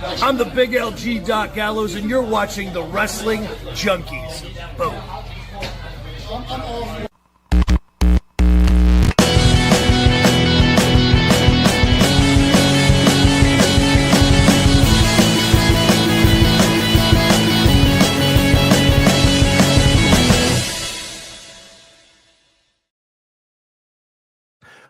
I'm the Big LG Doc Gallows, and you're watching the Wrestling Junkies. Boom.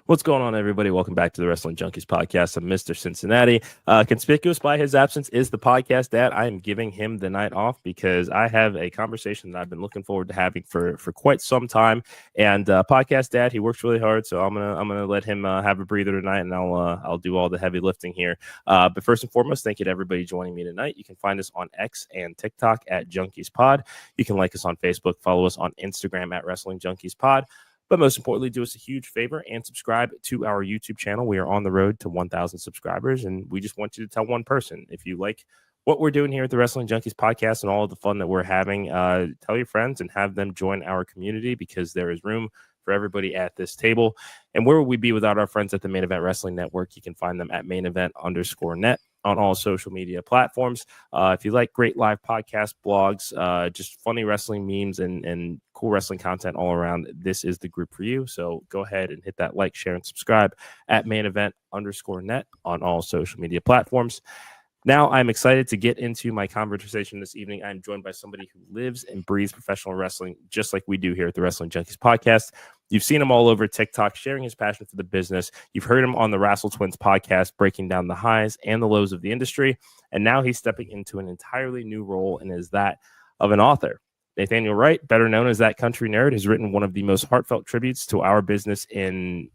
What's going on, everybody? Welcome back to the Wrestling Junkies podcast. I'm Mr. Cincinnati. Conspicuous by his absence is the podcast dad. I am giving him the night off because I have a conversation that I've been looking forward to having for quite some time. And podcast dad, he works really hard, so I'm gonna let him have a breather tonight, and I'll do all the heavy lifting here. But first and foremost, thank you to everybody joining me tonight. You can find us on X and TikTok at Junkies Pod. You can like us on Facebook, follow us on Instagram at Wrestling Junkies Pod. But most importantly, do us a huge favor and subscribe to our YouTube channel. We are on the road to 1,000 subscribers, and we just want you to tell one person. If you like what we're doing here at the Wrestling Junkies podcast and all of the fun that we're having, tell your friends and have them join our community, because there is room for everybody at this table. And where would we be without our friends at the Main Event Wrestling Network? You can find them at mainevent_net on all social media platforms. If you like great live podcast blogs, just funny wrestling memes and cool wrestling content all around, this is the group for you. So go ahead and hit that like, share, and subscribe at mainevent_net on all social media platforms. Now, I'm excited to get into my conversation this evening. I'm joined by somebody who lives and breathes professional wrestling, just like we do here at the Wrestling Junkies podcast. You've seen him all over TikTok, sharing his passion for the business. You've heard him on the Wrestle Twins podcast, breaking down the highs and the lows of the industry. And now he's stepping into an entirely new role, and is that of an author. Nathaniel Wright, better known as That Country Nerd, has written one of the most heartfelt tributes to our business in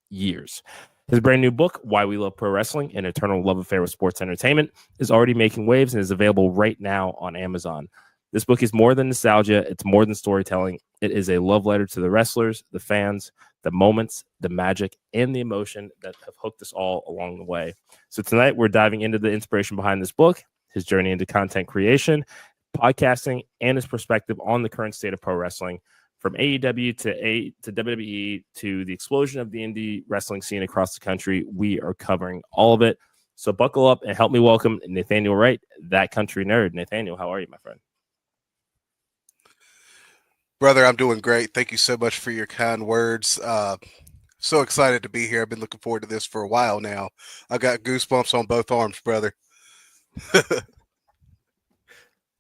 years. His brand new book, Why We Love Pro Wrestling, An Eternal Love Affair with Sports Entertainment, is already making waves and is available right now on Amazon. This book is more than nostalgia. It's more than storytelling. It is a love letter to the wrestlers, the fans, the moments, the magic, and the emotion that have hooked us all along the way. So tonight we're diving into the inspiration behind this book, his journey into content creation, podcasting, and his perspective on the current state of pro wrestling. From AEW to WWE to the explosion of the indie wrestling scene across the country, we are covering all of it. So buckle up and help me welcome Nathaniel Wright, That Country Nerd. Nathaniel, how are you, my friend? Brother, I'm doing great. Thank you so much for your kind words. So excited to be here. I've been looking forward to this for a while now. I got goosebumps on both arms, brother.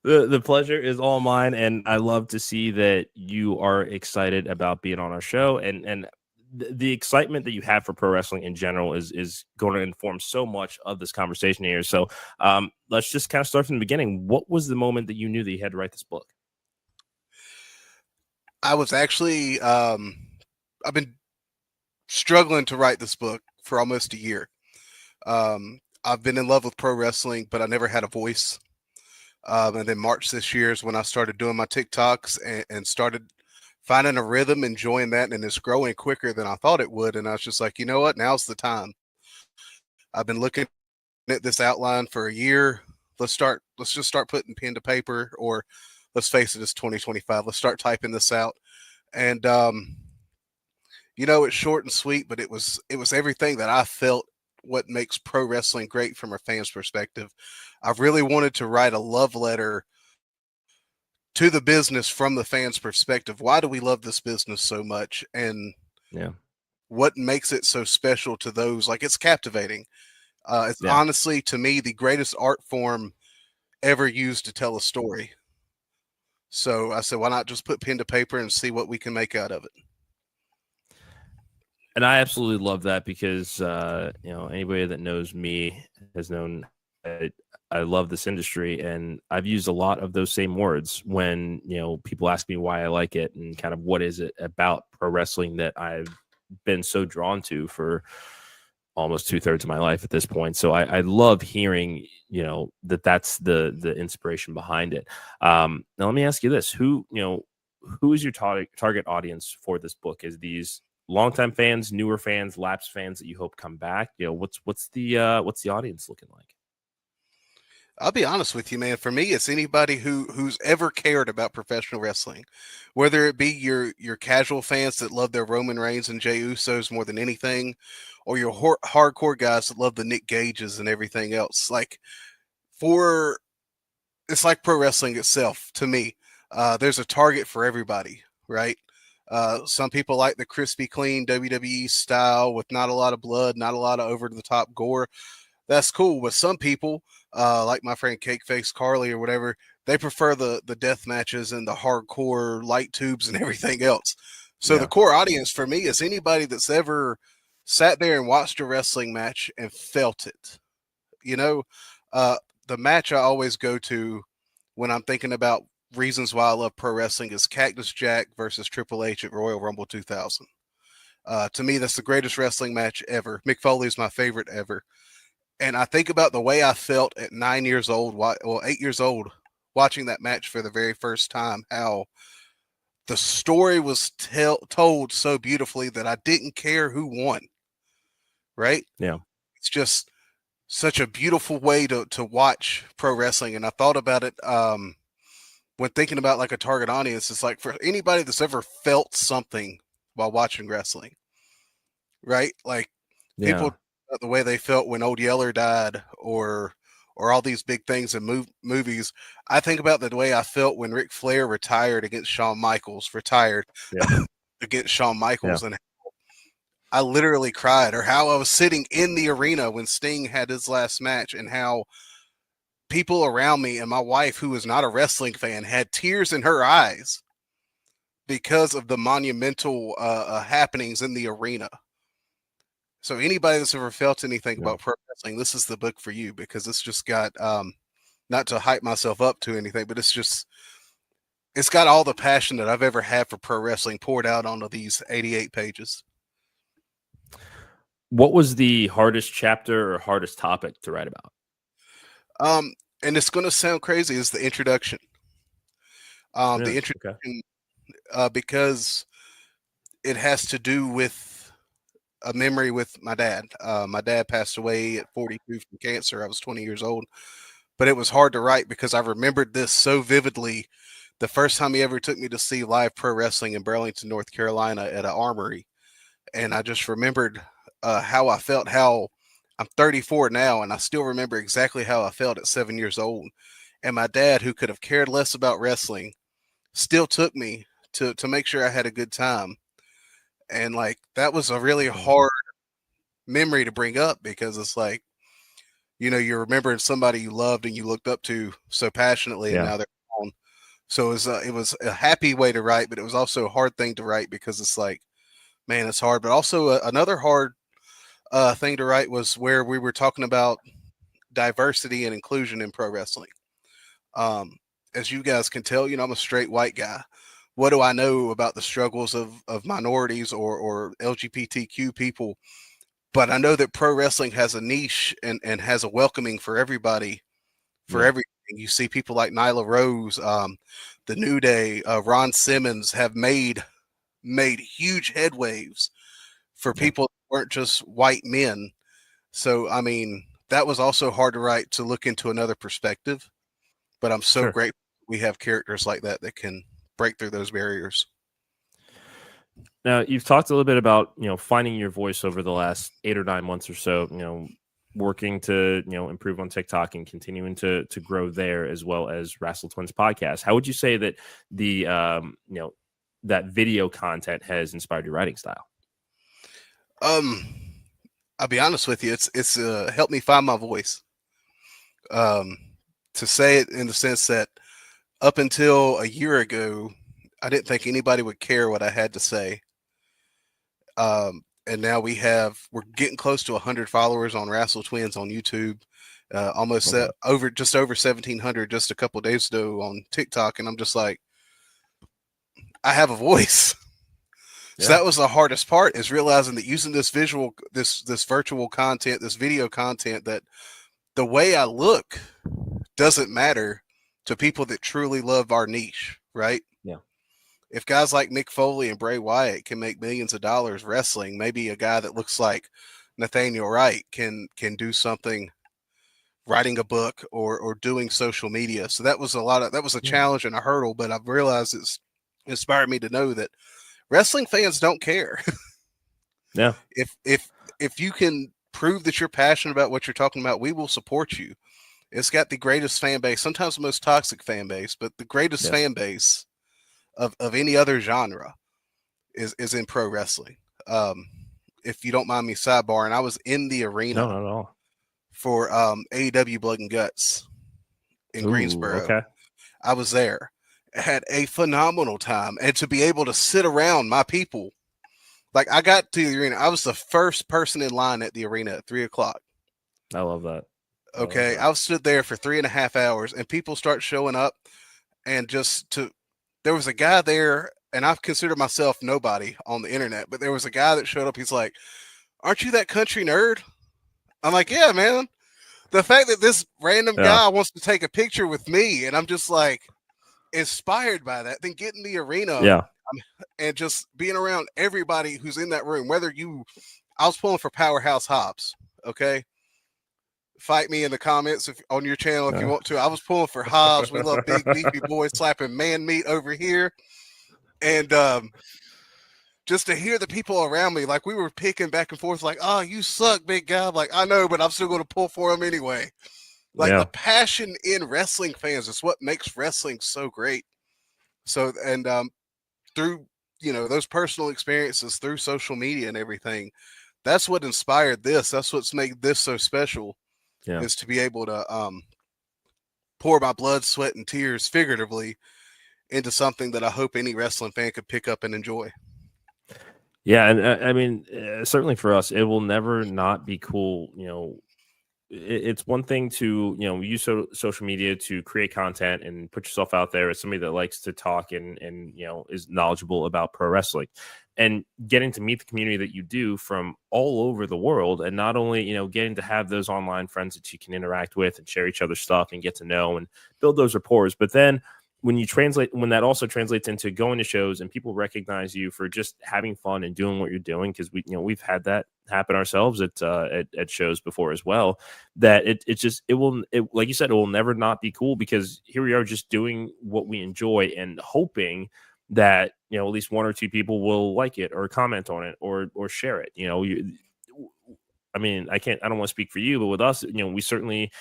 The pleasure is all mine, and I love to see that you are excited about being on our show, and the excitement that you have for pro wrestling in general is going to inform so much of this conversation here. So let's just kind of start from the beginning. What was the moment that you knew that you had to write this book? I was actually, I've been struggling to write this book for almost a year. I've been in love with pro wrestling, but I never had a voice. And then March this year is when I started doing my TikToks and started finding a rhythm, enjoying that, and it's growing quicker than I thought it would. And I was just like, you know what? Now's the time. I've been looking at this outline for a year. Let's just start putting pen to paper, or let's face it, it's 2025. Let's start typing this out. And, it's short and sweet, but it was everything that I felt what makes pro wrestling great from a fan's perspective. I really wanted to write a love letter to the business from the fans' perspective. Why do we love this business so much? And what makes it so special to those? Like, it's captivating. It's honestly, to me, the greatest art form ever used to tell a story. So I said, why not just put pen to paper and see what we can make out of it? And I absolutely love that, because anybody that knows me has known I love this industry, and I've used a lot of those same words when people ask me why I like it and kind of what is it about pro wrestling that I've been so drawn to for almost 2/3 of my life at this point. So I love hearing that's the inspiration behind it. Now let me ask you this: who is your target audience for this book? Is these longtime fans, newer fans, lapsed fans that you hope come back? What's the audience looking like? I'll be honest with you, man. For me, it's anybody who's ever cared about professional wrestling, whether it be your casual fans that love their Roman Reigns and Jey Usos more than anything, or your hardcore guys that love the Nick Gages and everything else. Like, for it's like pro wrestling itself to me. There's a target for everybody, right? Some people like the crispy clean WWE style with not a lot of blood, not a lot of over the top gore. That's cool. But some people, like my friend Cakeface Carly or whatever, they prefer the death matches and the hardcore light tubes and everything else. So the core audience for me is anybody that's ever sat there and watched a wrestling match and felt it. You know, the match I always go to when I'm thinking about reasons why I love pro wrestling is Cactus Jack versus Triple H at Royal Rumble 2000. To me, that's the greatest wrestling match ever. Mick Foley is my favorite ever. And I think about the way I felt at 9 years old, 8 years old, watching that match for the very first time, how the story was told so beautifully that I didn't care who won. Right? Yeah. It's just such a beautiful way to watch pro wrestling. And I thought about it when thinking about like a target audience. It's like for anybody that's ever felt something while watching wrestling, right? Like people, the way they felt when Old Yeller died or all these big things in movies. I think about the way I felt when Ric Flair retired against Shawn Michaels, against Shawn Michaels, and I literally cried, or how I was sitting in the arena when Sting had his last match, and how people around me and my wife, who is not a wrestling fan, had tears in her eyes because of the monumental happenings in the arena. So anybody that's ever felt anything about pro wrestling, this is the book for you, because it's just got, not to hype myself up to anything, but it's got all the passion that I've ever had for pro wrestling poured out onto these 88 pages. What was the hardest chapter or hardest topic to write about? And it's going to sound crazy, is the introduction. The introduction, because it has to do with a memory with my dad. My dad passed away at 42 from cancer. I was 20 years old, but it was hard to write because I remembered this so vividly. The first time he ever took me to see live pro wrestling in Burlington, North Carolina at an armory. And I just remembered how I felt, how I'm 34 now, and I still remember exactly how I felt at 7 years old. And my dad, who could have cared less about wrestling, still took me to make sure I had a good time. And like, that was a really hard memory to bring up, because it's like, you know, you're remembering somebody you loved and you looked up to so passionately, and now they're gone. So it was a happy way to write, but it was also a hard thing to write, because it's like, man, it's hard. But also another hard thing to write was where we were talking about diversity and inclusion in pro wrestling. As you guys can tell, you know, I'm a straight white guy. What do I know about the struggles of minorities or LGBTQ people? But I know that pro wrestling has a niche and has a welcoming for everybody, for everything. You see people like Nyla Rose, the New Day, Ron Simmons have made huge headwaves for people that weren't just white men. So, I mean, that was also hard to write, to look into another perspective. But I'm so grateful we have characters like that can break through those barriers. Now, you've talked a little bit about, you know, finding your voice over the last 8 or 9 months or so, you know, working to, you know, improve on TikTok and continuing to grow there, as well as Wrestle Twins podcast. How would you say that the, you know, that video content has inspired your writing style? I'll be honest with you. It's helped me find my voice. To say it in the sense that up until a year ago, I didn't think anybody would care what I had to say. And now we're getting close to 100 followers on Wrestle Twins on YouTube. Almost just over 1,700 just a couple of days ago on TikTok. And I'm just like, I have a voice. So that was the hardest part, is realizing that using this virtual content, this video content, that the way I look doesn't matter to people that truly love our niche, right? Yeah. If guys like Mick Foley and Bray Wyatt can make millions of dollars wrestling, maybe a guy that looks like Nathaniel Wright can do something, writing a book or doing social media. So that was a challenge and a hurdle, but I've realized it's inspired me to know that wrestling fans don't care. Yeah. If you can prove that you're passionate about what you're talking about, we will support you. It's got the greatest fan base, sometimes the most toxic fan base, but the greatest Yes. fan base of any other genre is in pro wrestling. If you don't mind me sidebar, and I was in the arena No, not at all. for AEW Blood and Guts in Ooh, Greensboro. Okay. I was there, had a phenomenal time, and to be able to sit around my people, like I got to the arena, I was the first person in line at the arena at 3:00. I love that. Okay, I stood there for 3.5 hours, and people start showing up, and there was a guy there, and I've considered myself nobody on the internet, but there was a guy that showed up. He's like, "Aren't you that country nerd?" I'm like, "Yeah, man." The fact that this random guy wants to take a picture with me, and I'm just like inspired by that, then get in the arena and just being around everybody who's in that room, I was pulling for Powerhouse Hobbs. Okay. Fight me in the comments on your channel if you want to. I was pulling for Hobbs. We love big beefy boys slapping man meat over here. And just to hear the people around me, like we were picking back and forth, like, "Oh, you suck, big guy." I'm like, I know, but I'm still going to pull for him anyway. Like the passion in wrestling fans is what makes wrestling so great. So, and through, those personal experiences through social media and everything, that's what inspired this. That's what's made this so special. Is to be able to pour my blood, sweat, and tears, figuratively, into something that I hope any wrestling fan could pick up and enjoy. Yeah, and I mean, certainly for us, it will never not be cool. It's one thing to use social media to create content and put yourself out there as somebody that likes to talk and is knowledgeable about pro wrestling, and getting to meet the community that you do from all over the world, and not only getting to have those online friends that you can interact with and share each other's stuff and get to know and build those rapports, but then when that also translates into going to shows and people recognize you for just having fun and doing what you're doing, because we've had that happen ourselves at shows before as well, that it will like you said, it will never not be cool, because here we are just doing what we enjoy and hoping that at least one or two people will like it or comment on it or share it. I mean, I don't want to speak for you, but with us, we certainly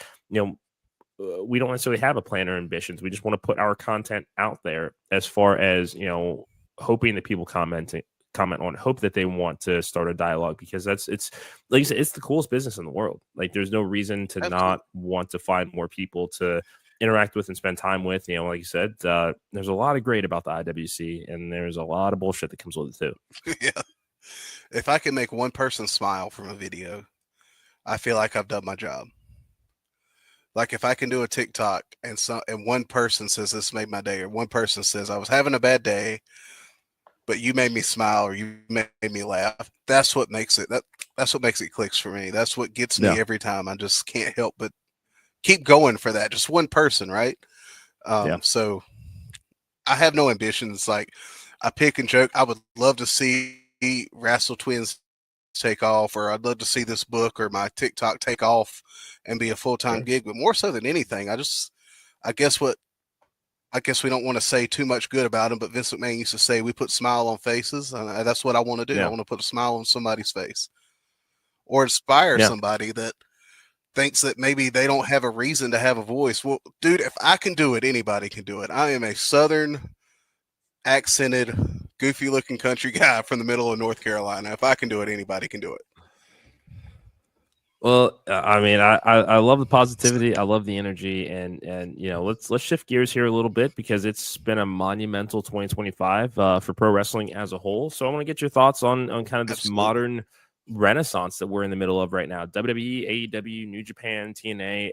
we don't necessarily have a plan or ambitions. We just want to put our content out there, as far as hoping that people comment on it, hope that they want to start a dialogue, because it's like you said, it's the coolest business in the world. Like there's no reason to not want to find more people to interact with and spend time with. Like you said, there's a lot of great about the IWC, and there's a lot of bullshit that comes with it too. Yeah. If I can make one person smile from a video, I feel like I've done my job. Like if I can do a TikTok and one person says this made my day, or one person says I was having a bad day, but you made me smile or you made me laugh, that's what makes it that's what makes it clicks for me. That's what gets me every time. I just can't help but keep going for that. Just one person, right? So I have no ambitions. Like I pick and joke. I would love to see Wrestle Twins take off, or I'd love to see this book or my TikTok take off and be a full-time gig. But more so than anything, I guess we don't want to say too much good about him, but Vince McMahon used to say we put smile on faces, and that's what I want to do. I want to put a smile on somebody's face, or inspire somebody that thinks that maybe they don't have a reason to have a voice. Well, dude, if I can do it, anybody can do it. I am a Southern accented, goofy looking country guy from the middle of North Carolina. If I can do it, anybody can do it. Well, I mean, I love the positivity. I love the energy, and let's shift gears here a little bit, because it's been a monumental 2025 for pro wrestling as a whole. So I want to get your thoughts on kind of this modern renaissance that we're in the middle of right now. WWE, AEW, New Japan, TNA,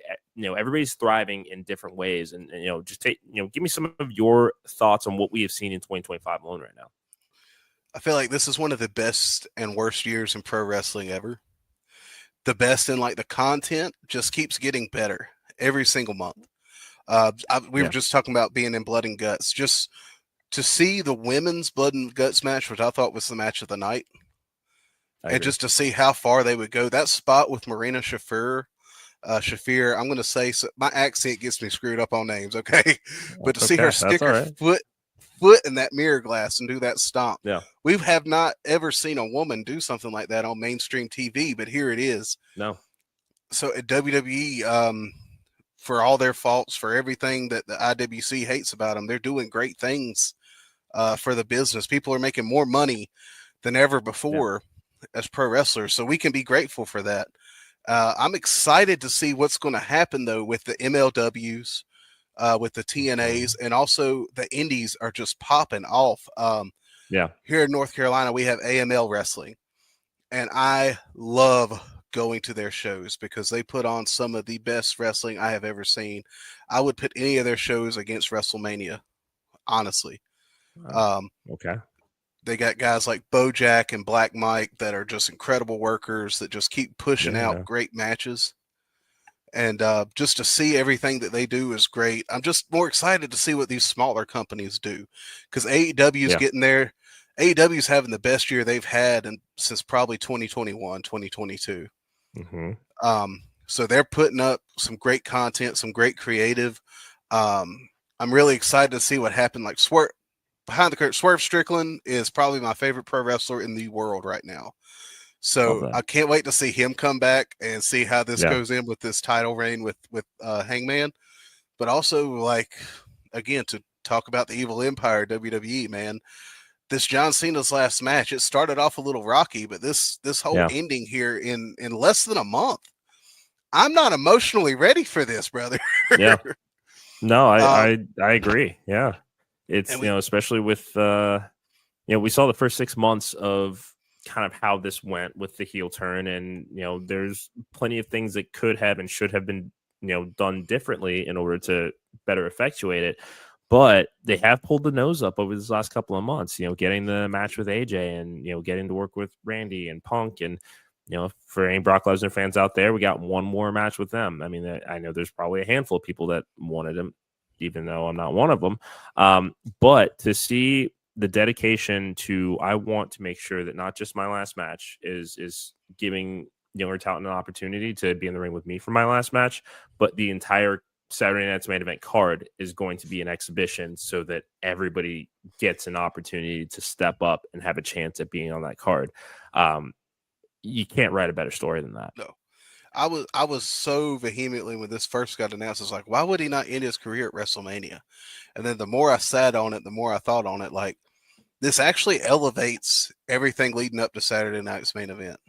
everybody's thriving in different ways, and just give me some of your thoughts on what we have seen in 2025 alone right now. I feel like this is one of the best and worst years in pro wrestling ever. The best in like the content just keeps getting better every single month. We were just talking about being in Blood and Guts. Just to see the women's Blood and Guts match, which I thought was the match of the night, and just to see how far they would go. That spot with Marina Shafir, I'm going to say, so my accent gets me screwed up on names, okay? But to see her stick her foot in that mirror glass and do that stomp. Yeah. We have not ever seen a woman do something like that on mainstream TV, but here it is. No. So at WWE, for all their faults, for everything that the IWC hates about them, they're doing great things for the business. People are making more money than ever before as pro wrestlers, so we can be grateful for that. I'm excited to see what's going to happen though with the MLWs, with the TNAs, and also the indies are just popping off. Here in North Carolina, we have AML Wrestling, and I love going to their shows because they put on some of the best wrestling I have ever seen. I would put any of their shows against WrestleMania, honestly. Okay. They got guys like Bojack and Black Mike that are just incredible workers that just keep pushing out great matches. And just to see everything that they do is great. I'm just more excited to see what these smaller companies do, because AEW is getting there. AEW is having the best year they've had since probably 2021, 2022. So they're putting up some great content, some great creative. I'm really excited to see what happened. Like behind the curtain, Swerve Strickland is probably my favorite pro wrestler in the world right now. So I can't wait to see him come back and see how this goes in with this title reign with Hangman. But also, like, again, to talk about the Evil Empire, WWE, man, this John Cena's last match, it started off a little rocky, but this whole ending here in less than a month, I'm not emotionally ready for this, brother. No, I agree. Yeah. It's, especially with, we saw the first 6 months of kind of how this went with the heel turn, and, there's plenty of things that could have and should have been, done differently in order to better effectuate it. But they have pulled the nose up over this last couple of months, getting the match with AJ and, getting to work with Randy and Punk. And, for any Brock Lesnar fans out there, we got one more match with them. I mean, I know there's probably a handful of people that wanted him, even though I'm not one of them. But to see the dedication to, I want to make sure that not just my last match is giving younger talent an opportunity to be in the ring with me for my last match, but the entire Saturday night's main event card is going to be an exhibition so that everybody gets an opportunity to step up and have a chance at being on that card. You can't write a better story than that. No. I was so vehemently when this first got announced, it's like, why would he not end his career at WrestleMania? And then the more I sat on it, the more I thought on it, like, this actually elevates everything leading up to Saturday night's main event.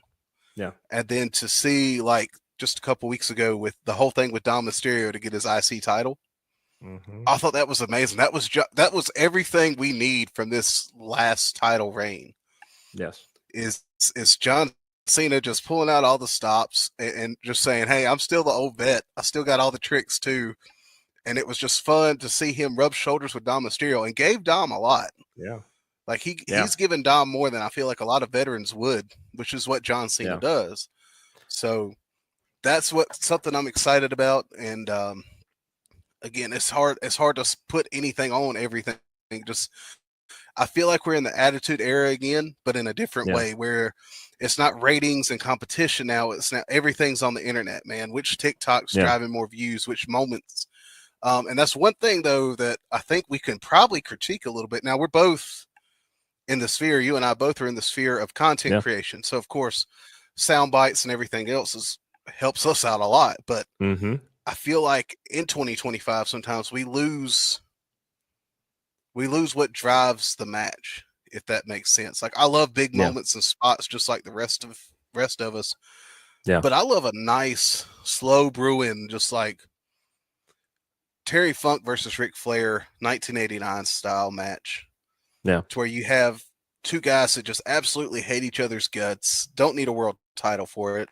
Yeah. And then to see, like, just a couple weeks ago with the whole thing with Dom Mysterio to get his IC title, I thought that was amazing. That was everything we need from this last title reign. Yes. Is John Cena just pulling out all the stops and just saying, hey, I'm still the old vet. I still got all the tricks too. And it was just fun to see him rub shoulders with Dom Mysterio, and gave Dom a lot. Yeah. Like he's given Dom more than I feel like a lot of veterans would, which is what John Cena does. So that's something I'm excited about. And again, it's hard to put anything on everything. I feel like we're in the Attitude Era again, but in a different way, where it's not ratings and competition now. It's now everything's on the internet, man. Which TikTok's driving more views, which moments. And that's one thing, though, that I think we can probably critique a little bit. Now, we're both in the sphere. You and I both are in the sphere of content creation. So, of course, sound bites and everything else helps us out a lot. But I feel like in 2025, sometimes we lose what drives the match, if that makes sense. Like, I love big moments and spots just like the rest of us. Yeah. But I love a nice, slow brewing, just like Terry Funk versus Ric Flair 1989 style match. Yeah. To where you have two guys that just absolutely hate each other's guts, don't need a world title for it.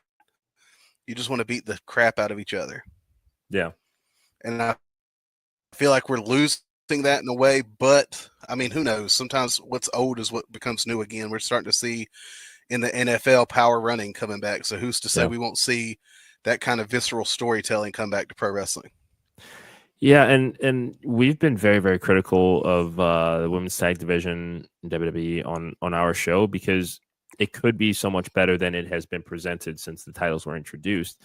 You just want to beat the crap out of each other. Yeah. And I feel like we're losing that in a way, but I mean, who knows? Sometimes what's old is what becomes new again. We're starting to see in the NFL power running coming back. So who's to say we won't see that kind of visceral storytelling come back to pro wrestling? Yeah, and we've been very, very critical of the women's tag division in WWE on our show, because it could be so much better than it has been presented since the titles were introduced.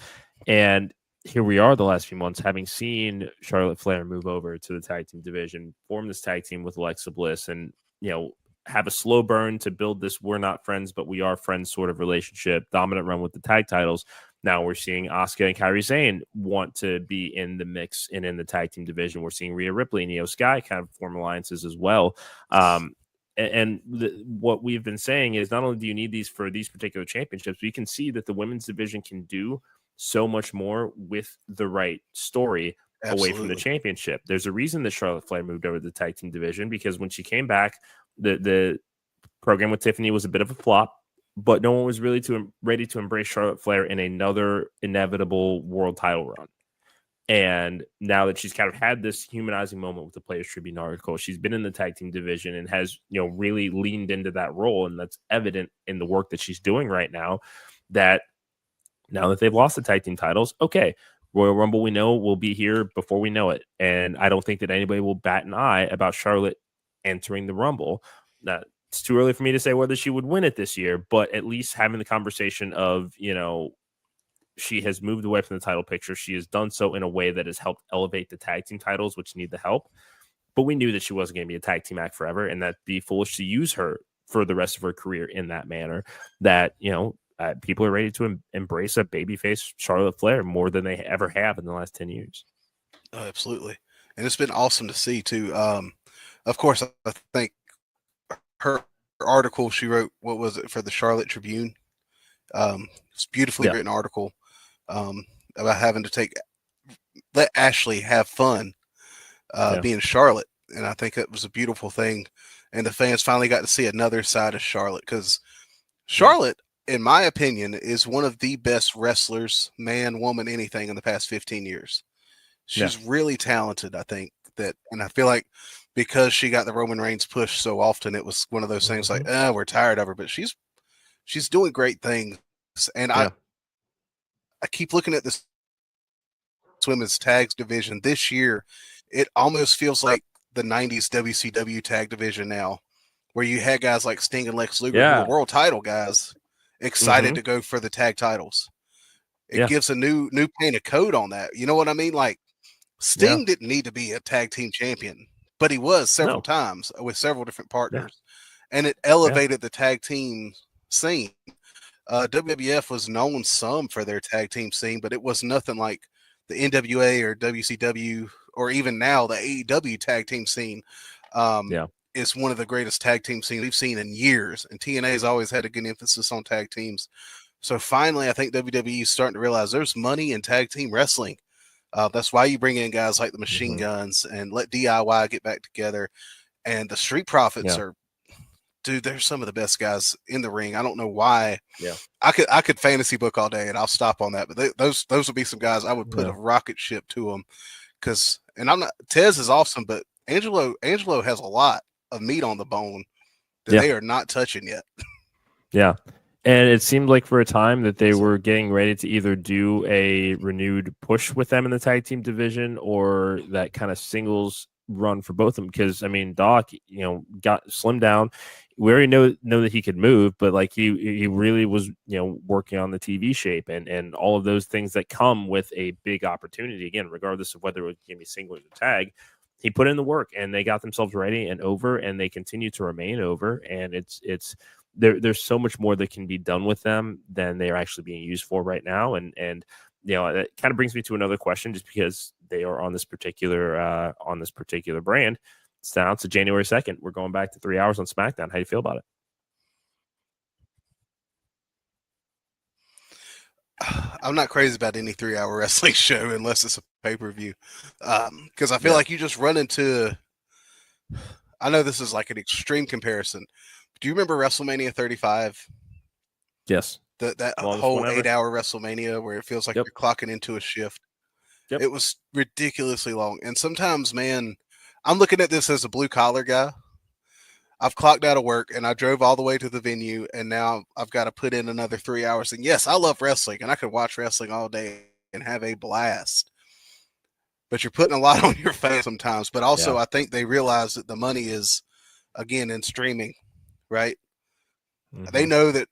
And here we are the last few months, having seen Charlotte Flair move over to the tag team division, form this tag team with Alexa Bliss, and, have a slow burn to build this we're not friends, but we are friends sort of relationship, dominant run with the tag titles. Now we're seeing Asuka and Kairi Sane want to be in the mix and in the tag team division. We're seeing Rhea Ripley and Io Sky kind of form alliances as well. What we've been saying is not only do you need these for these particular championships, but you can see that the women's division can do so much more with the right story. Absolutely. Away from the championship. There's a reason that Charlotte Flair moved over to the tag team division, because when she came back, the program with Tiffany was a bit of a flop, but no one was really ready to embrace Charlotte Flair in another inevitable world title run. And now that she's kind of had this humanizing moment with the Players Tribune article, she's been in the tag team division and has, really leaned into that role. And that's evident in the work that she's doing right now, that now that they've lost the tag team titles, okay, Royal Rumble, we know, will be here before we know it. And I don't think that anybody will bat an eye about Charlotte entering the Rumble. Now, it's too early for me to say whether she would win it this year, but at least having the conversation of, she has moved away from the title picture. She has done so in a way that has helped elevate the tag team titles, which need the help. But we knew that she wasn't going to be a tag team act forever, and that'd be foolish to use her for the rest of her career in that manner. That, people are ready to embrace a babyface Charlotte Flair more than they ever have in the last 10 years. Oh, absolutely. And it's been awesome to see too. Of course, I think her article she wrote, what was it, for the Charlotte Tribune? It's a beautifully written article about having to let Ashley have fun being Charlotte. And I think it was a beautiful thing. And the fans finally got to see another side of Charlotte, because Charlotte, in my opinion, is one of the best wrestlers, man, woman, anything, in the past 15 years. She's really talented, I think. And I feel like because she got the Roman Reigns push so often, it was one of those things like, we're tired of her. But she's doing great things. And I keep looking at this women's tags division this year. It almost feels like the 90s WCW tag division now, where you had guys like Sting and Lex Luger, who were world title guys, excited to go for the tag titles. It gives a new paint of code on that. You know what I mean? Like, Sting didn't need to be a tag team champion, but he was several times with several different partners, and it elevated the tag team scene. WWF was known some for their tag team scene, but it was nothing like the NWA or WCW, or even now the AEW tag team scene. Is one of the greatest tag team scenes we've seen in years, and TNA has always had a good emphasis on tag teams. So finally, I think WWE is starting to realize there's money in tag team wrestling. That's why you bring in guys like the Machine Guns and let DIY get back together. And the Street Profits are, dude, they're some of the best guys in the ring. I don't know why. Yeah, I could fantasy book all day, and I'll stop on that. But those would be some guys I would put a rocket ship to them, because, and I'm not, Tez is awesome, but Angelo has a lot of meat on the bone that they are not touching yet. Yeah. And it seemed like for a time that they were getting ready to either do a renewed push with them in the tag team division, or that kind of singles run for both of them. Because, I mean, Doc, got slimmed down. We already know that he could move, but like he really was, working on the TV shape and all of those things that come with a big opportunity. Again, regardless of whether it was going to be single or tag, he put in the work, and they got themselves ready and over, and they continue to remain over. And it's there's so much more that can be done with them than they are actually being used for right now. And it kind of brings me to another question, just because they are on this particular brand. It's now to January 2nd. We're going back to 3 hours on SmackDown. How do you feel about it? I'm not crazy about any 3-hour wrestling show unless it's a pay-per-view, because I feel like you just run into, I know this is like an extreme comparison. Do you remember WrestleMania 35? Yes. That whole 8-hour WrestleMania where it feels like you're clocking into a shift. Yep. It was ridiculously long. And sometimes, man, I'm looking at this as a blue-collar guy. I've clocked out of work, and I drove all the way to the venue, and now I've got to put in another 3 hours. And yes, I love wrestling, and I could watch wrestling all day and have a blast. But you're putting a lot on your face sometimes. But also, I think they realize that the money is, again, in streaming, right? Mm-hmm. They know that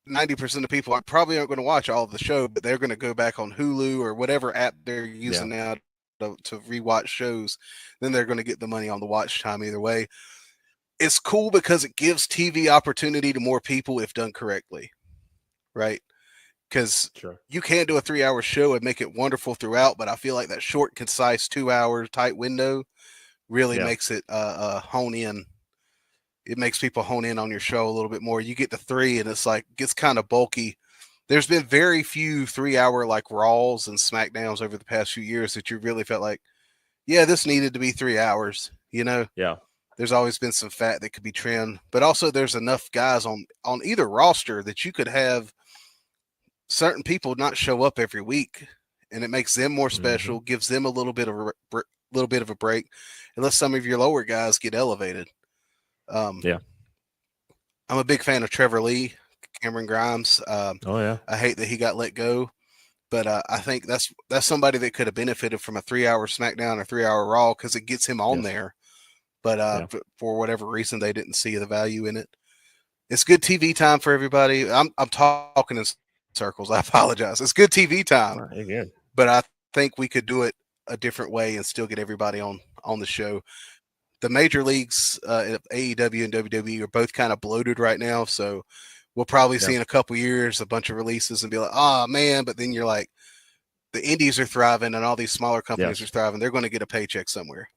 90% of people probably aren't going to watch all of the show, but they're going to go back on Hulu or whatever app they're using now to rewatch shows. Then they're going to get the money on the watch time either way. It's cool because it gives TV opportunity to more people if done correctly, right? because Sure. you can do a 3-hour show and make it wonderful throughout, but I feel like that short, concise 2 hour tight window really Yeah. makes it hone in. It makes people hone in on your show a little bit more. You get to 3 and it's like gets kind of bulky. There's been very few 3-hour like Raws and SmackDowns over the past few years that you really felt like, yeah, this needed to be 3 hours. You know, Yeah. there's always been some fat that could be trimmed, but also there's enough guys on either roster that you could have certain people not show up every week, and it makes them more special, gives them a little bit of a break, and let some of your lower guys get elevated. Yeah. I'm a big fan of Trevor Lee, Cameron Grimes. Oh yeah. I hate that he got let go, but I think that's somebody that could have benefited from a 3-hour SmackDown or 3-hour Raw because it gets him on Yes. there. But Yeah. for whatever reason, they didn't see the value in it. It's good TV time for everybody. I'm talking in circles. I apologize. It's good TV time, Again. but I think we could do it a different way and still get everybody on the show. The major leagues, AEW and WWE, are both kind of bloated right now, so we'll probably see in a couple years a bunch of releases and be like, oh man, but then you're like, the indies are thriving and all these smaller companies are thriving. They're going to get a paycheck somewhere.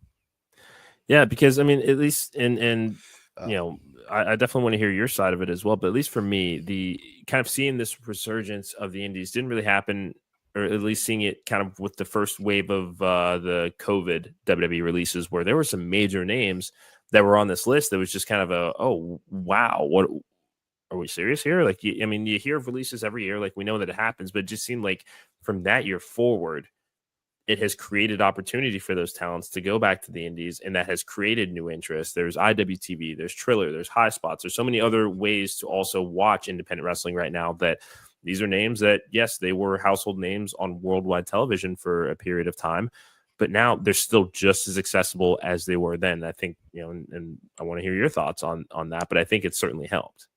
Yeah, because I mean, at least and you know, I definitely want to hear your side of it as well. But at least for me, the kind of seeing this resurgence of the indies didn't really happen, or at least seeing it kind of with the first wave of the COVID WWE releases, where there were some major names that were on this list that was just kind of oh wow, what are we serious here? Like, I mean, you hear of releases every year, like we know that it happens, but it just seemed like from that year forward, it has created opportunity for those talents to go back to the indies, and that has created new interest. There's IWTV, there's Triller, there's High Spots. There's so many other ways to also watch independent wrestling right now that these are names that, yes, they were household names on worldwide television for a period of time, but now they're still just as accessible as they were then. I think, you know, and I want to hear your thoughts on that, but I think it's certainly helped.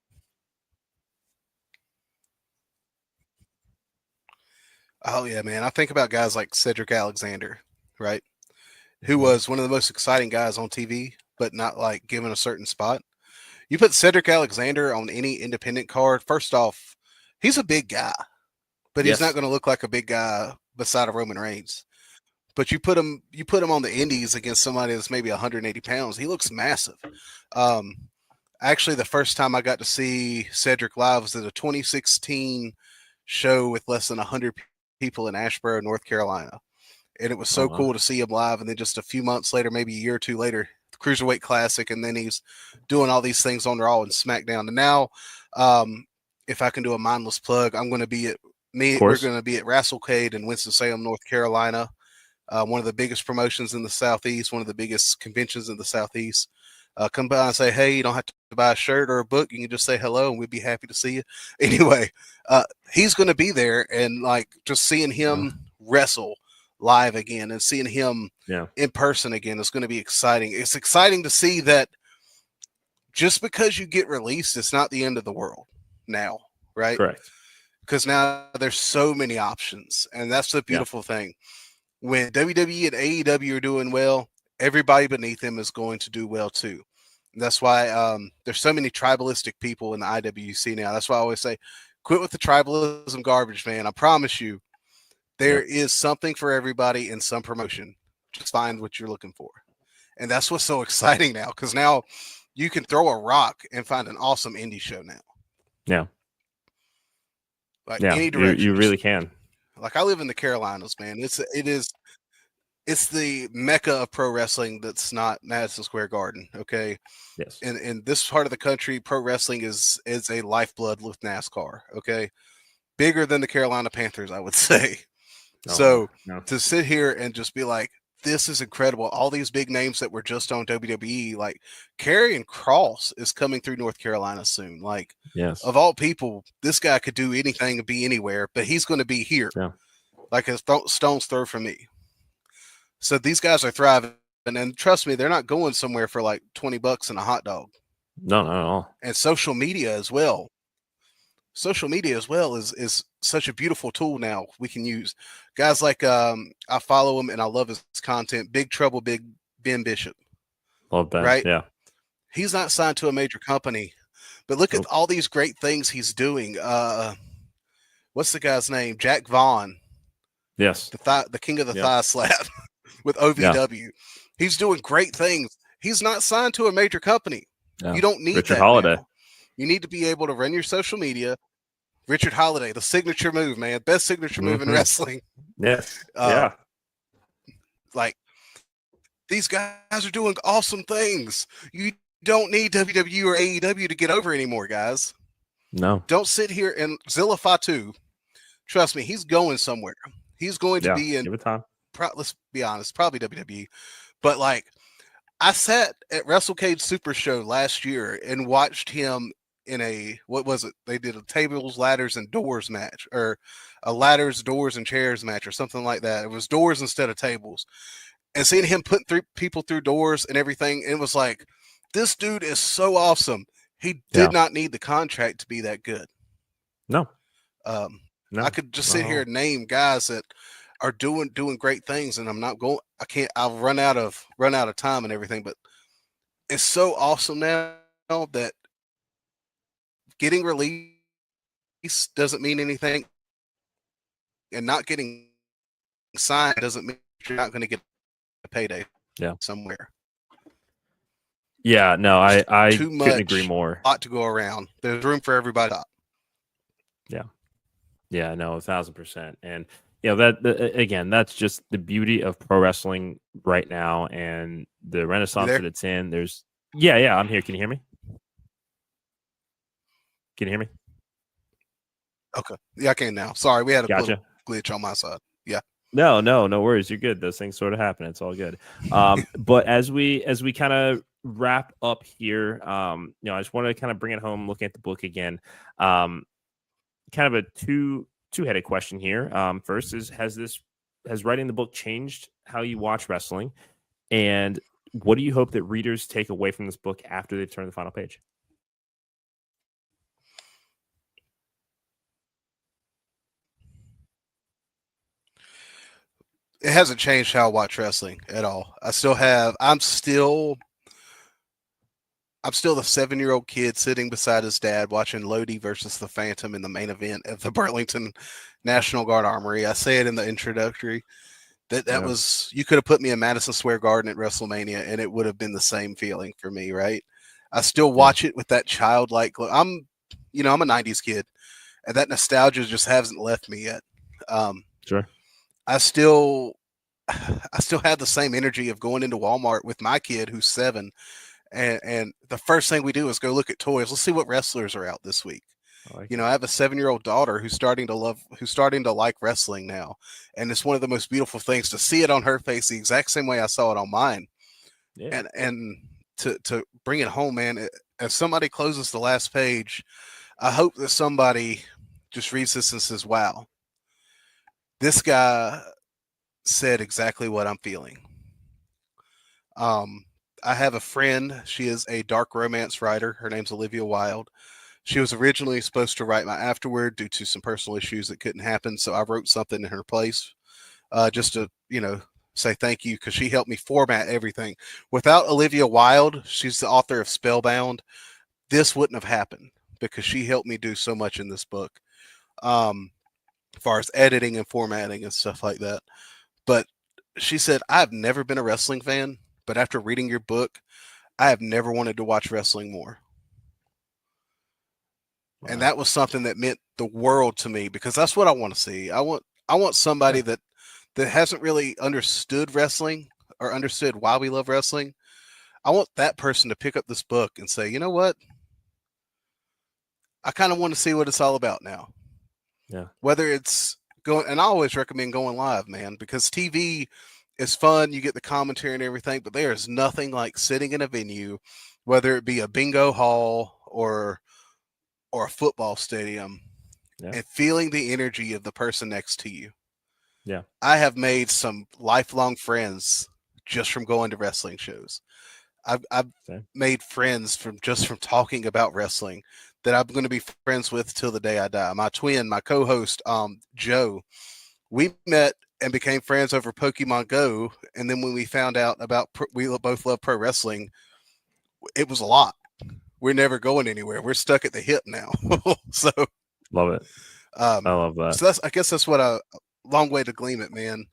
Oh yeah, man. I think about guys like Cedric Alexander, right? Who was one of the most exciting guys on TV, but not like given a certain spot. You put Cedric Alexander on any independent card, first off, he's a big guy, but he's not going to look like a big guy beside a Roman Reigns. But you put him on the indies against somebody that's maybe 180 pounds, he looks massive. Actually, the first time I got to see Cedric live was at a 2016 show with less than 100 people in Asheboro, North Carolina. And it was so cool to see him live. And then just a few months later, maybe a year or two later, the Cruiserweight Classic, and then he's doing all these things on Raw and SmackDown. And now, if I can do a mindless plug, I'm going to be we're going to be at Wrestlecade in Winston-Salem, North Carolina. One of the biggest promotions in the Southeast, one of the biggest conventions in the Southeast. Come by and say, hey, you don't have to buy a shirt or a book. You can just say hello and we'd be happy to see you. Anyway, he's going to be there, and like just seeing him wrestle live again and seeing him in person again is going to be exciting. It's exciting to see that just because you get released, it's not the end of the world now, right? Correct. Because now there's so many options, and that's the beautiful thing. When WWE and AEW are doing well, everybody beneath them is going to do well too. And that's why there's so many tribalistic people in the IWC now. That's why I always say, quit with the tribalism garbage, man. I promise you, there is something for everybody in some promotion. Just find what you're looking for. And that's what's so exciting now, because now you can throw a rock and find an awesome indie show now. Yeah. Like any direction. You really can. Like I live in the Carolinas, man. It's the mecca of pro wrestling that's not Madison Square Garden. Okay. Yes. In this part of the country, pro wrestling is a lifeblood with NASCAR. Okay. Bigger than the Carolina Panthers, I would say. To sit here and just be like, this is incredible. All these big names that were just on WWE, like Karrion Kross is coming through North Carolina soon. Like, of all people, this guy could do anything and be anywhere, but he's going to be here. Yeah. Like a stone's throw from me. So these guys are thriving, and trust me, they're not going somewhere for like $20 and a hot dog. No, not at all. And social media as well. Social media as well is such a beautiful tool now we can use. Guys like I follow him and I love his content. Big Trouble, Big Ben Bishop. Love Ben. Right? Yeah. He's not signed to a major company, but look at all these great things he's doing. what's the guy's name? Jack Vaughn, Yes. the king of the Yep. thigh slap with OVW. He's doing great things. He's not signed to a major company. Yeah. You don't need Richard that Holiday. now. You need to be able to run your social media. Richard Holiday, the signature move, man. Best signature move in wrestling. Yes. Like, these guys are doing awesome things. You don't need WWE or AEW to get over anymore, guys. No. Don't sit here and Zilla Fatu. Trust me, he's going somewhere. He's going to be in. Give it time. Let's be honest, probably WWE. But like, I sat at WrestleCade Super Show last year and watched him in a, what was it? They did a tables, ladders, and doors match, or a ladders, doors, and chairs match, or something like that. It was doors instead of tables. And seeing him putting people through doors and everything, it was like, this dude is so awesome. He did not need the contract to be that good. No. No. I could just sit here and name guys that are doing great things, and I'm not going. I'll run out of time and everything. But it's so awesome now that getting released doesn't mean anything, and not getting signed doesn't mean you're not going to get a payday. Somewhere. Yeah, no, I couldn't agree more. A lot to go around. There's room for everybody. Yeah, no, 1,000%. And again, that's just the beauty of pro wrestling right now and the renaissance that it's in. There's I'm here. Can you hear me? Okay. Yeah, I can now. Sorry, we had a little glitch on my side. Yeah. No worries. You're good. Those things sort of happen. It's all good. But as we kind of wrap up here, I just want to kind of bring it home, looking at the book again. Kind of a two-headed question here. First is, has writing the book changed how you watch wrestling? And what do you hope that readers take away from this book after they turn the final page? It hasn't changed how I watch wrestling at all. I'm still the 7-year-old kid sitting beside his dad watching Lodi versus the Phantom in the main event at the Burlington National Guard Armory. I say it in the introductory. That was, you could have put me in Madison Square Garden at WrestleMania and it would have been the same feeling for me, right? I still watch it with that childlike look. I'm a 90s kid, and that nostalgia just hasn't left me yet. Sure. I still have the same energy of going into Walmart with my kid who's 7. And the first thing we do is go look at toys. Let's see what wrestlers are out this week. I have a 7-year-old daughter who's starting to like wrestling now. And it's one of the most beautiful things to see it on her face the exact same way I saw it on mine. Yeah. And to bring it home, man, as somebody closes the last page, I hope that somebody just reads this and says, wow, this guy said exactly what I'm feeling. I have a friend. She is a dark romance writer. Her name's Olivia Wilde. She was originally supposed to write my afterword due to some personal issues that couldn't happen. So I wrote something in her place just to, say thank you, because she helped me format everything. Without Olivia Wilde, she's the author of Spellbound, this wouldn't have happened because she helped me do so much in this book as far as editing and formatting and stuff like that. But she said, I've never been a wrestling fan, but after reading your book, I have never wanted to watch wrestling more. Wow. And that was something that meant the world to me, because that's what I want to see. I want somebody that hasn't really understood wrestling or understood why we love wrestling. I want that person to pick up this book and say, you know what? I kind of want to see what it's all about now. Yeah. Whether it's going, and I always recommend going live, man, because TV is fun. You get the commentary and everything, but there is nothing like sitting in a venue, whether it be a bingo hall or a football stadium, and feeling the energy of the person next to you. Yeah. I have made some lifelong friends just from going to wrestling shows. I've made friends from talking about wrestling that I'm going to be friends with till the day I die. My twin, my co-host, Joe, we met and became friends over Pokemon Go. And then when we found out about, we both love pro wrestling, it was a lot. We're never going anywhere. We're stuck at the hip now. So love it. I love that. So I guess that's what a long way to glean it, man.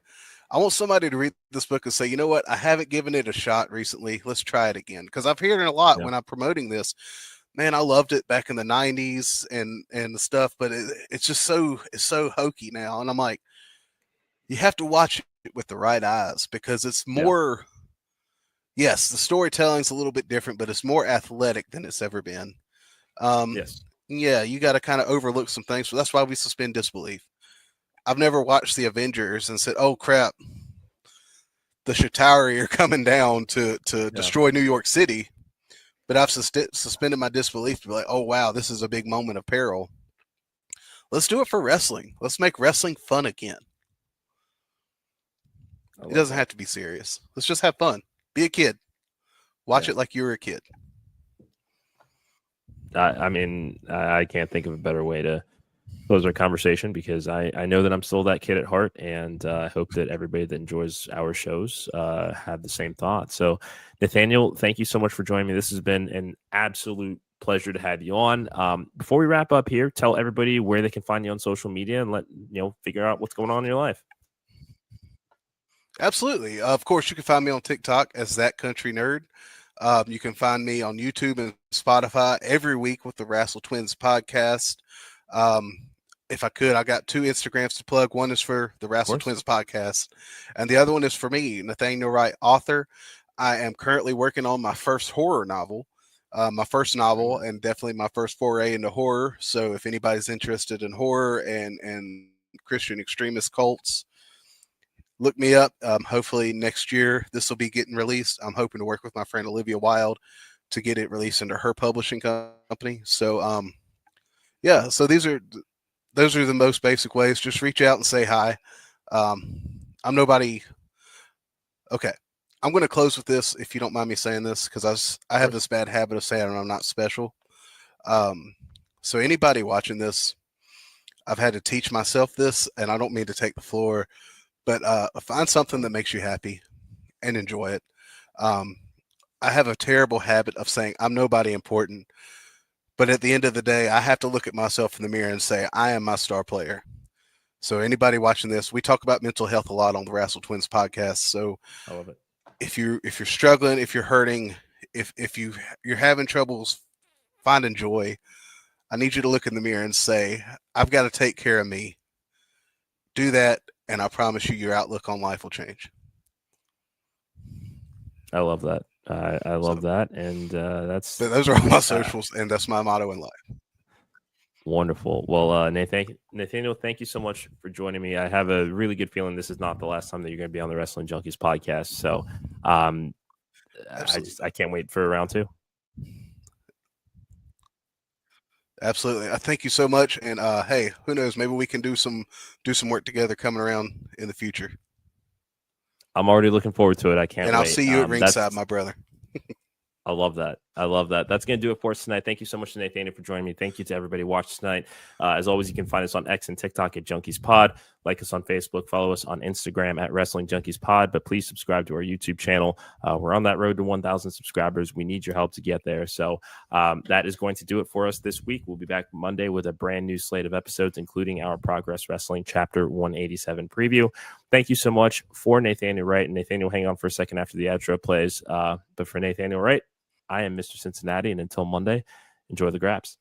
I want somebody to read this book and say, you know what? I haven't given it a shot recently. Let's try it again. Because I've heard it a lot when I'm promoting this. Man, I loved it back in the 90s and the stuff, but it's just so hokey now. And I'm like, you have to watch it with the right eyes because it's more, yes, the storytelling's a little bit different, but it's more athletic than it's ever been. Yes. Yeah, you got to kind of overlook some things. So that's why we suspend disbelief. I've never watched the Avengers and said, "Oh crap, the Chitauri are coming down to destroy New York City," but I've suspended my disbelief to be like, "Oh wow, this is a big moment of peril." Let's do it for wrestling. Let's make wrestling fun again. It doesn't have to be serious. Let's just have fun. Be a kid. Watch it like you were a kid. I mean, I can't think of a better way to close our conversation because I know that I'm still that kid at heart, and I hope that everybody that enjoys our shows have the same thought. So, Nathaniel, thank you so much for joining me. This has been an absolute pleasure to have you on. Before we wrap up here, tell everybody where they can find you on social media and figure out what's going on in your life. Absolutely. Of course, you can find me on TikTok as That Country Nerd. You can find me on YouTube and Spotify every week with the Wrestle Twins podcast. If I could, I got 2 Instagrams to plug. One is for the Wrestle Twins podcast, and the other one is for me, Nathaniel Wright, author. I am currently working on my first horror novel, and definitely my first foray into horror. So if anybody's interested in horror and Christian extremist cults, look me up. Hopefully next year this will be getting released. I'm hoping to work with my friend Olivia Wilde to get it released into her publishing company. So yeah, so those are the most basic ways. Just reach out and say hi. I'm nobody. Okay, I'm going to close with this if you don't mind me saying this, because I have this bad habit of saying I'm not special. So anybody watching this, I've had to teach myself this, and I don't mean to take the floor, but find something that makes you happy and enjoy it. I have a terrible habit of saying I'm nobody important, but at the end of the day, I have to look at myself in the mirror and say I am my star player. So anybody watching this, we talk about mental health a lot on the Wrestle Twins podcast. So I love it. If you're struggling, if you're hurting, if you're having troubles finding joy, I need you to look in the mirror and say, I've got to take care of me. Do that, and I promise you your outlook on life will change. I love that. I love that. And those are all my socials, and that's my motto in life. Wonderful. Well, Nathaniel, thank you so much for joining me. I have a really good feeling this is not the last time that you're going to be on the Wrestling Junkies podcast. So I can't wait for round 2. Absolutely. I thank you so much. And hey, who knows? Maybe we can do some work together coming around in the future. I'm already looking forward to it. I can't wait. And I'll see you at ringside, my brother. I love that. That's going to do it for us tonight. Thank you so much to Nathaniel for joining me. Thank you to everybody watching tonight. As always, you can find us on X and TikTok at Junkies Pod. Like us on Facebook. Follow us on Instagram at Wrestling Junkies Pod. But please subscribe to our YouTube channel. We're on that road to 1,000 subscribers. We need your help to get there. So that is going to do it for us this week. We'll be back Monday with a brand new slate of episodes, including our Progress Wrestling Chapter 187 preview. Thank you so much for Nathaniel Wright. And Nathaniel, hang on for a second after the outro plays. But for Nathaniel Wright, I am Mr. Cincinnati, and until Monday, enjoy the graps.